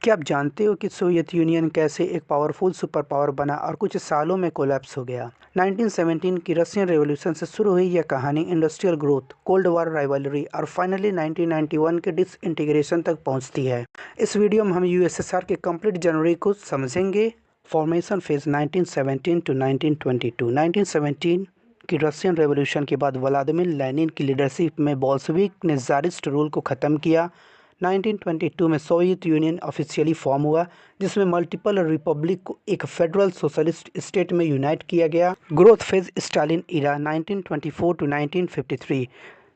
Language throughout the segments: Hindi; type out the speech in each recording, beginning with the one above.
क्या आप जानते हो कि सोवियत यूनियन कैसे एक पावरफुल सुपर पावर बना और कुछ सालों में कोलैप्स हो गया? 1917 की रशियन रेवोल्यूशन से शुरू हुई यह कहानी industrial growth, cold war rivalry और फाइनली 1991 के डिसइंटीग्रेशन तक पहुंचती है। इस वीडियो में हम यूएसएसआर के कंप्लीट जर्नी को समझेंगे। Formation phase 1917 to 1922। 1917 की रशियन रेवोल्यूशन के बाद व्लादिमीर लेनिन की लीडरशिप में बोल्शेविक ने ज़ारिस्ट रूल को ख़त्म किया। 1922 में सोवियत यूनियन ऑफिशियली फॉर्म हुआ, जिसमें मल्टीपल रिपब्लिक को एक फेडरल सोशलिस्ट स्टेट में यूनाइट किया गया। Growth phase Stalin era 1924 to 1953।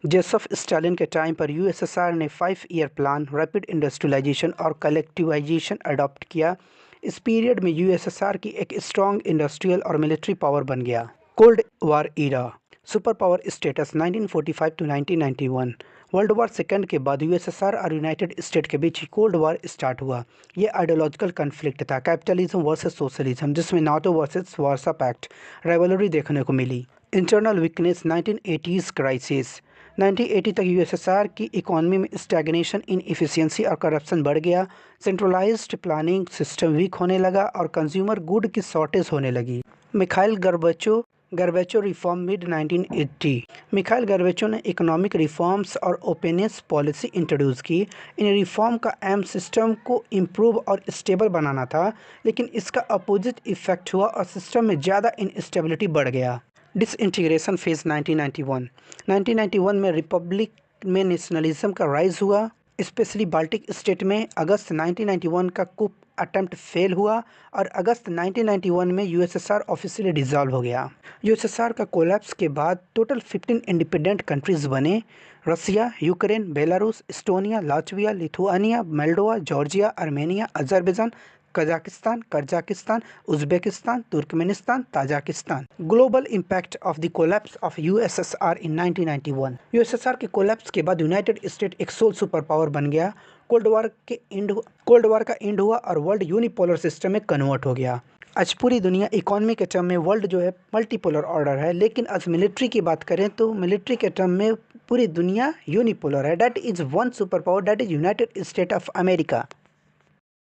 Joseph Stalin के टाइम पर यूएसएसआर ने 5 ईयर प्लान, रैपिड इंडस्ट्रियलाइजेशन और कलेक्टिवाइजेशन अडॉप्ट किया। इस पीरियड में यूएसएसआर की एक स्ट्रॉन्ग इंडस्ट्रियल और मिलिट्री पावर बन गया। Cold war era super power status 1945 to 1991। World war second के बाद यूएसएसआर और यूनाइटेड स्टेट के बीच कोल्ड वॉर स्टार्ट हुआ। ये आइडियोलॉजिकल कन्फ्लिक्ट था, कैपिटलिज्म वर्सेस सोशलिज्म, जिसमें NATO versus Warsaw Pact rivalry देखने को मिली। इंटरनल वीकनेस 1980s क्राइसिस 1980 तक यूएसएसआर की इकोनॉमी में स्टैग्नेशन, इनएफिशिएंसी और करप्शन बढ़ गया। सेंट्रलाइज्ड प्लानिंग सिस्टम वीक होने लगा और कंज्यूमर गुड की शॉर्टेज होने लगी। Mikhail Gorbachev reform mid 1980। Mikhail Gorbachev ने इकोनॉमिक रिफॉर्म्स और ओपननेस पॉलिसी इंट्रोड्यूस की। इन रिफॉर्म का एम सिस्टम को इम्प्रूव और स्टेबल बनाना था, लेकिन इसका अपोजिट इफेक्ट हुआ और सिस्टम में ज़्यादा इनस्टेबिलिटी बढ़ गया। Disintegration phase 1991। 1991 में रिपब्लिक में नेशनलिज्म का राइज हुआ, स्पेशली बाल्टिक स्टेट में। अगस्त 1991 का कुप अटेम्प्ट फेल हुआ और अगस्त 1991 में यूएसएसआर ऑफिशियली डिसॉल्व हो गया। यूएसएसआर का कोलैप्स के बाद टोटल 15 इंडिपेंडेंट कंट्रीज बने: Russia, Ukraine, Belarus, Estonia, Latvia, Lithuania, Moldova, Georgia, Armenia, Azerbaijan, Kazakhstan, Uzbekistan, Turkmenistan, Tajikistan. Global impact of the collapse of USSR in 1991। USSR के कोलैप्स के बाद यूनाइटेड स्टेट एक सोल सुपर पावर बन गया। कोल्ड वॉर का एंड हुआ और वर्ल्ड यूनिपोलर सिस्टम में कन्वर्ट हो गया। आज पूरी दुनिया इकोनॉमी के टर्म में वर्ल्ड जो है मल्टीपोलर ऑर्डर है, लेकिन आज मिलिट्री की बात करें तो मिलिट्री के टर्म में पूरी दुनिया यूनिपोलर है। That is one super power, that is United state of America.